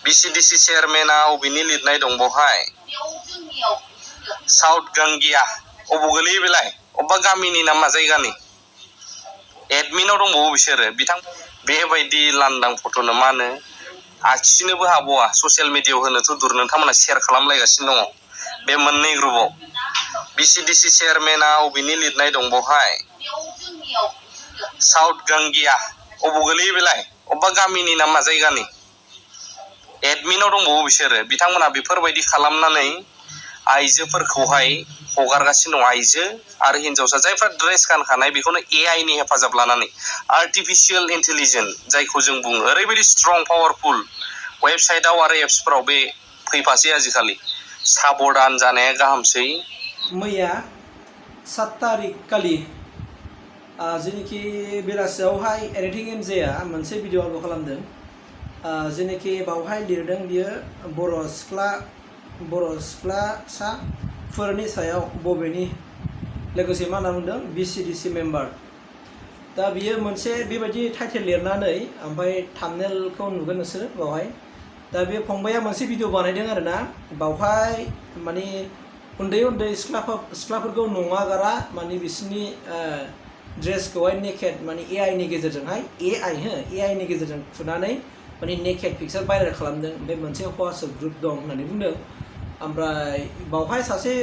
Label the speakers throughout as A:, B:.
A: VCDC Chairmanख अबेनि लिरनाय दं बहाय साउथ गांगिया अबाव गोलैयो बेलाय अबेबा गामिनि नामा जायगानि एडमिनाव दंबावो बिसोरो बिथां बेबायदि लांदां फट'नो मा होनो आखिनोबो हाबावा ससियेल मिडियायाव होनोथ' दुर नोंथांमोना शेयार खालामलायगासिनो दङ बे मोननै ग्रुपआव VCDC Chairmanख अबेनि लिरनाय दं बहाय साउथ गांगिया अबाव गोलैयो बेलाय अबेबा गामिनि नामा जायगानि एडमिनाव दंबावो बिसोरो बिथांमोना बेफोरबायदि खालामनानै आइजोफोरखौहाय हगारगासिनो दं आइजो आरो हिनजावसा जायफ्रा ड्रेस गानखानाय बेखौनो AI नि हेफाजाब लानानै आर्टिफिशियेल इन्टेलिजेन्स जायखौ जों बुङो ओरैबायदि स्ट्रं पावारफुल वेबसाइटआव आरो एप्सफोराव बे फैफासै आजिखालि साबधान जानाया गाहामसै।
B: मैया 7 तारिख खालि जेनेखि बेलासियावहाय एडिटिं एमजेआ मोनसे भिडिअ आपल'ड खालामदों जेनेखि बावहाय लिरदों बियो बर' सिख्लासाफोरनि सायाव बबेनि लोगोसे मा होनना बुंदों VCDC मेम्बार दा बियो मोनसे बेबायदि टाइटेल लिरनानै ओमफ्राय थाम्बनेलखौ नुगोन नोंसोर बावहाय दा बे फंबाया मोनसे भिडिअ बानायदों आरोना बावहाय माने उन्दै सिख्लाफोरखौ नङागारा माने बिसोरनि ड्रेसखौहाय नेकेड माने AI नि गेजेरजोंहाय AI नि गेजेरजों खुनानै माने नेकेड पिक्चार भाइरेल खालामदों बे मोनसे WhatsApp ग्रुप दं होननानै बुंदों ओमफ्राय बावहाय सासे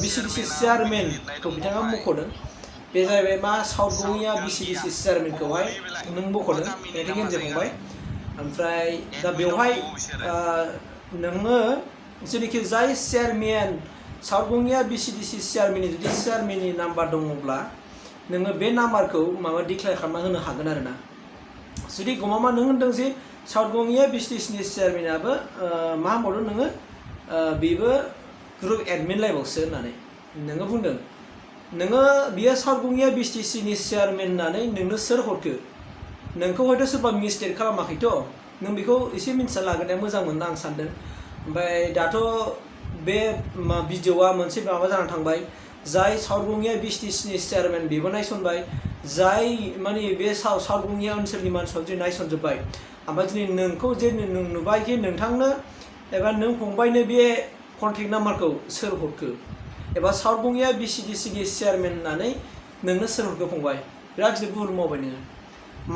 B: VCDC चेयारमेनखौ बिथाङा मख'दों बे जाहैबाय मा साउथ गंगिया VCDC चेयारमेनखौहाय नों मख'दों एडिटिं एमजे फंबाय ओमफ्राय दा बेवहाय नोङो जेनेखि जाय चेयारमेन साउथ गंगिया VCDC चेयारमेननि जुदि चेयारमेननि नाम्बार दङब्ला नोङो बे नाम्बारखौ माबा डिक्लेयार खालामना होनो हागोन आरोना जुदि गमामा नों होनदों जे साउथ गंगिया VCDC नि चेयारमेनाबो मा होनबावदों नोङो बेबो ग्रुप एडमिन लायबावसो होननानै नोङो बुंदों नोङो बियो साउथ गंगिया VCDC नि चेयारमेन होननानै नोंनो सोर हरखो नोंखौ हयथ' सोरबा मिसलिड खालामाखैथ' नों बेखौ एसे मिन्थिना लाग्रोनाया मोजां मोनना आं सानदों ओमफ्राय दाथ' बे भिडिअआ मोनसे माबा जानानै थांबाय जाय साउथ गंगिया VCDC नि चेयारमेन बेबो नायसनबाय जाय माने बे साउथ गंगिया ओनसोलनि मानसिफ्रा दिनै नायसनजोब्बाय ओमफ्राय दिनै नोंखौ जे नुबाय कि नोंथांनो एबा नों फंबायनो बे कन्टेक्ट नाम्बारखौ सोर हरखो एबा साउथ गंगिया VCDC नि चेयारमेन होननानै नोंनो सोर हरखो फंबाय बिराद गिदिर भुल मावबाय नोङो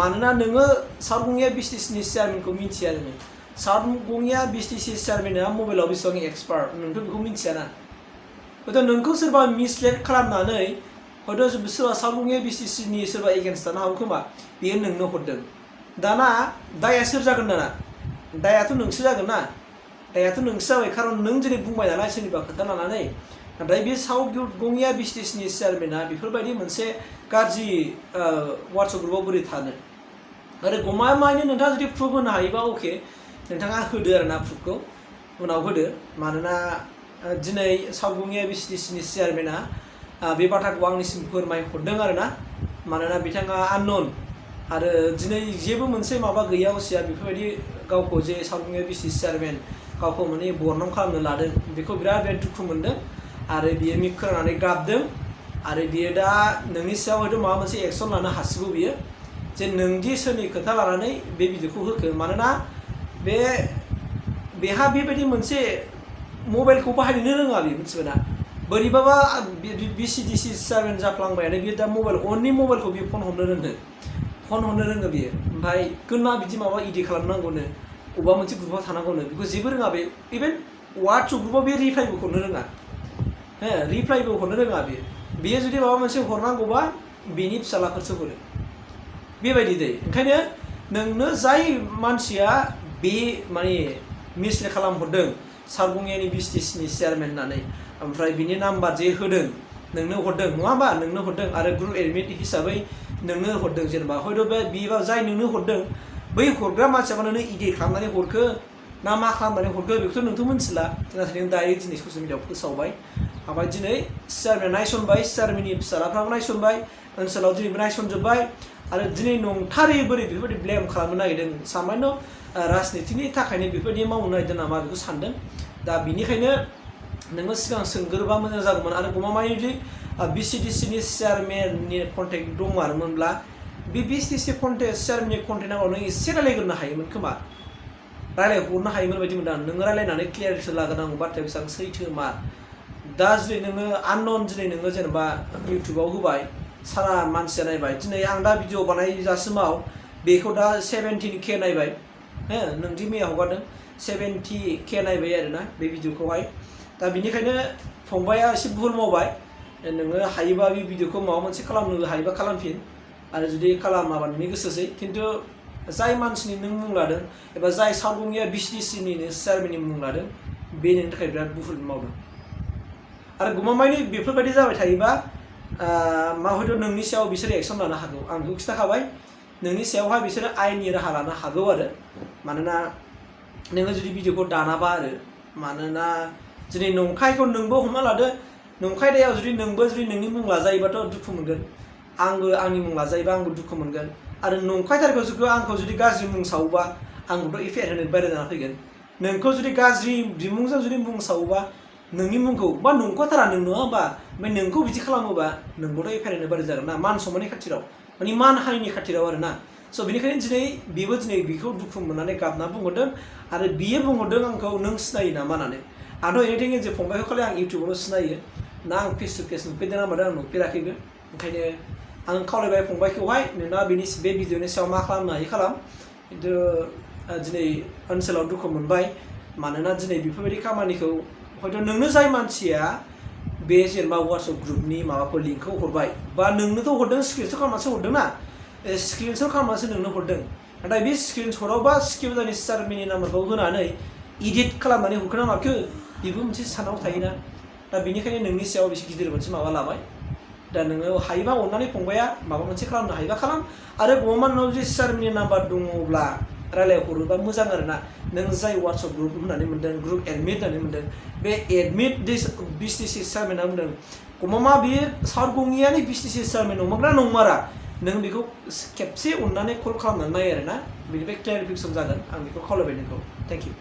B: मानोना नोङो साउथ गंगिया VCDC नि चेयारमेनखौ मिन्थिया नोङो साउथ गंगिया VCDC चेयारमेना मबाइलाव बेसेबां एक्सपार्ट नोंथ' बेखौ मिन्थियाना हयथ' नोंखौ सोरबा मिसलिड खालामनानै हयथ' सोरबा साउथ गंगिया VCDC नि सोरबा एगेन्स्ट थानो हागौ खोमा बेयो नोंनो हरदों दाना दाया सोर जागोन दाना दायाथ' नोंसो जागोन ना दायाथ' नोंसो जाबाय खारन नों जेरै बुंबाय नालाय सोरनिबा खोथा लानानै नाथाय बे साउथ गंगिया VCDC नि चेयारमेना बेफोरबायदि मोनसे गाज्रि WhatsApp ग्रुपआव बोरै थानो आरो गमामायैनो नोंथाङा जुदि प्रुफ होनो हायोबा अके नोंथाङा होदो आरोना प्रुफखौ उनाव होदो मानोना दिनै साउथ गंगिया VCDC नि चेयारमेना बे बाथ्राखौ आंनिसिम फोरमायहरदों आरोना मानोना बिथाङा आननोन आरो दिनै जेबो मोनसे माबा गैया असिया बेफोरबायदि गावखौ जे साउथ गंगिया VCDC चेयारमेन गावखौ माने बरनाम खालामनो लादों बेखौ बिराद दुखु मोनदों आरो बियो मिक खोनानानै गाबदों आरो बियो दा नोंनि सायाव हयथ' माबा मोनसे एक्सन लानो हासिगौ बियो जे नोंदि सोरनि खोथा लानानै बे भिडिअखौ होखो मानोना बेहा बेबायदि मोनसे मबाइलखौ बाहायनो रोङा बे मिथिबायना बोरैबाबा VCDC चेयारमेन जाफ्लांबायानो बियो दा अनलि मबाइलखौ बियो फन हरनो रोङो बियो ओमफ्राय गोना बिदि माबा इडिट खालामनांगौनो अबेबा मोनसे ग्रुपआव थानांगौनो बेखौ जेबो रोङा बे इभेन WhatsApp ग्रुपआव बे रिप्लाइबो हरनो रोङा रिप्लाइबो हरनो रोङा बेयो जुदि माबा मोनसे हरनांगौबा बेनि फिसालाफोरसो हरो बेबायदि दै ओंखायनो नोंनो जाय मानसिया बे माने मिसलिड खालामहरदों साउथ गंगियानि VCDC नि चेयारमेन होननानै ओमफ्राय बिनि नाम्बार जे होदों नोंनो हरदों नङा होमबा नोंनो हरदों आरो ग्रुप एडमिन हिसाबै नोंनो हरदों जेनेबा हयथ' बे जाय नोंनो हरदों बै हरग्रा मानसियाबा नोंनो इडिट खालामनानै हरखो ना मा खालामनानै हरखो बेखौथ' नोंथ' मिथिला नाथाय नों दायो दिनै ससियेल मिडियाआव फोसावबाय ओमफ्राय दिनै चेयारमेन नायसनबाय चेयारमेननि फिसालाफ्राबो नायसनबाय ओनसोलाव दिनैबो नायसनजोब्बाय आरो दिनै नंथारै बोरै बेफोरबायदि ब्लेम खालामनो नागिरदों सामान्य राजनितिनि थाखायनो बेफोरबायदि मावनो नागिरदों नामा बेखौ सानदों दा बिनिखायनो नोङो सिगां सोंग्रोबा मोजां जागौमोन आरो गमामायै जुदि VCDC नि चेयारमेननि कन्टेक्ट दंमारोमोनब्ला बे VCDC चेयारमेननि कन्टेक्ट नांगौ नों एसे रायलायग्रोनो हायोमोन खोमा रायलायहरनो हायोमोन बायदि मोनदों आं नोङो रायलायनानै क्लियारिटि लाग्रोनांगौ बाथ्राया बेसेबां सैथो मा दा जुदि नोङो आननन दिनै नोङो जेनेबा इउटुबाव होबाय सारा मानसिया नायबाय दिनै आं दा भिडिअ बानायजासिमाव बेखौ दा 17K नायबाय हो नोंदि मैया हगारदों 70K नायबाय आरोना बे भिडिअखौहाय दा बिनिखायनो फंबाया एसे भुल मावबाय नोङो हायोबा बे भिडिअखौ माबा मोनसे खालामनो हायोबा खालामफिन आरो जुदि खालामाबा नोंनि गोसोसै खिन्थु जाय मानसिनि नों मुं लादों एबा जाय सावगुंगिया VCDCनिनो चेयारमेननि मुं लादों बे नोंनि थाखाय बिराद भुल मावदों आरो गमामायनि बेफोरबायदि जाबाय थायोबा मा हयथ' नोंनि सायाव बिसोर एक्सन लानो हागौ आं बेखौ खिन्थाखाबाय नोंनि सायावहाय बिसोरो आयेननि राहा लानो हागौ आरो मानोना नोङो जुदि भिडिअखौ दानाबा आरो मानोना दिनै नंखायखौ नोंबो हमना लादो नंखाय दायाव जुदि नोंबो जुदि नोंनि मुं लाजायोबाथ' दुखु मोनगोन आंबो आंनि मुं लाजायोबा आंबो दुखु मोनगोन आरो नंखायथारखौ जुदि आंखौ जुदि गाज्रि मुं सावोबा आंबोथ' एफआइआर होनो बायरा जाना फैगोन नोंखौ जुदि गाज्रि बिमुंजों जुदि मुं सावोबा नोंनि मुंखौ बा नंखाथारा नों नङा होमबा ओमफ्राय नोंखौ बिदि खालामोबा नोंबोथ' एफआइआर होनो बायरा जागोन ना मान सम्माननि खाथिराव माने मान हारिनि खाथिराव आरो ना स' बेनिखायनो दिनै बेबो दिनै बेखौ दुखु मोननानै गाबना बुंहरदों आरो बियो बुंहरदों आंखौ नों सिनायो नामा होननानै आंथ' एनिथिं जे फंबायखौ खालि आं इउटुबावल' सिनायो ना आं फेस टु फेस नुफेरदों ना मादों आं नुफेराखैबो ओंखायनो आं खावलायबाय फंबायखौहाय नोंना बे भिडिअनि सायाव मा खालामनो हायो खालाम खिन्थु दिनै ओनसोलाव दुखु मोनबाय मानोना दिनै बेफोरबायदि खामानिखौ हयथ' नोंनो जाय मानसिया बे जेनेबा वाट्सएप ग्रुपनि माबाखौ लिंकखौ हरबाय बा नोंनोथ' हरदों स्क्रिनशट खालामनासो हरदों ना स्क्रिनशट खालामनासो नोंनो हरदों नाथाय बे स्क्रिनशटआव बा स्क्रिप्टनि चेयारमेननि नाम्बारखौ होनानै इडिट खालामनानै हरखोना माखो बेबो मोनसे सानाव थायोना दा बेनिखायनो नोंनि सायाव बेसे गिदिर मोनसे माबा लाबाय दा नोङो हायोबा अननानै फंबाया माबा मोनसे खालामनो हायोबा खालाम आरो गभर्नमेन्टनाव जुदि चेयारमेननि नाम्बार दङब्ला रायलायहरोबा मोजां आरोना नों जाय वाट्सएप ग्रुप होननानै मोन्दों ग्रुप एडमिट होननानै मोन्दों बे एडमिट VCDC चेयारमेना बुंदों गमामा बेयो सावगुंगियानि VCDC चेयारमेन नंमारगोना नंमारा नों बेखौ खेबसे अननानै कल खालामनानै नाय आरोना बेनिफ्राय क्लियारिफिकेसन जागोन आं बेखौ खावलायबाय नोंखौ थेंक इउ